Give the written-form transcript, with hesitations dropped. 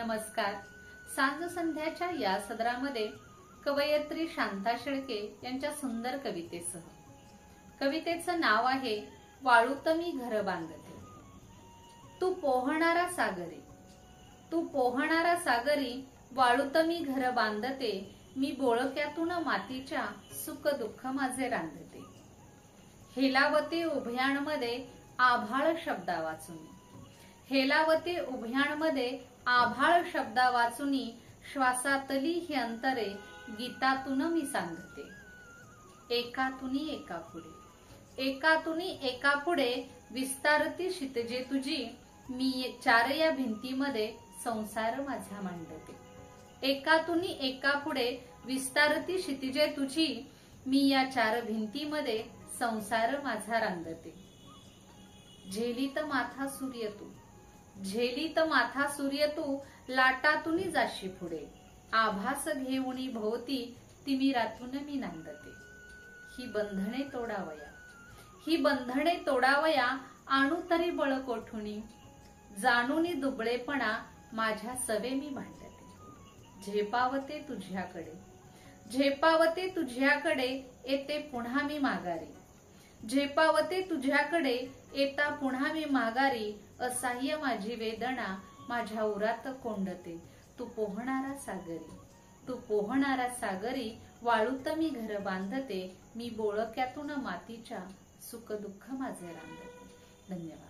नमस्कार. सांज संध्याच्या या सदरामध्ये कवयित्री शांता शेळके यांच्या सुंदर कवितेसह. कवितेचं नाव आहे वाळूत मी घर बांधते. तू पोहणारा सागरी, तू पोहणारा सागरी, वाळूत मी घर बांधते. मी बोळक्यातून मातीच्या सुख दुःख माझे रांधते. हेलावते उभयांमध्ये आभाळ शब्दा वाचून, हेलावते उभयांमध्ये आभाळ शब्दा वाचुनी. श्वासातली ही अंतरे गीतातून मी सांगते. एकातुनी एका पुढे, एकातुनी एका पुढे विस्तारती क्षितिजे तुझी. मी चार या भिंतीमध्ये संसार माझा मांडते. एकातुनी एका पुढे विस्तारती क्षितिजे तुझी. मी या चार भिंतीमध्ये संसार माझा रांधते. झेलीत माथा सूर्य तू, झेलीत माथा सूर्य तू, लाटातूनी जाशी पुढे. आभास घेऊनी भोवती तिमिरातून मी नांदते. ही बंधने तोडावया, ही बंधने तोडावया, आणू तरी बळ कोठुनी. जाणूनी दुबळेपणा माझ्या सवे मी भांडते. झेपावते तुझ्याकडे, झेपावते तुझ्याकडे, येते पुन्हा मी माघारी. झेपावते तुझ्याकडे, येता पुन्हा मी माघारी. असह्य माझी वेदना माझ्या उरात कोंडते. तू पोहणारा सागरी, तू पोहणारा सागरी, वाळूत मी घर बांधते. मी बोळक्यातून मातीच्या सुख दुःख माझे रांधते. धन्यवाद.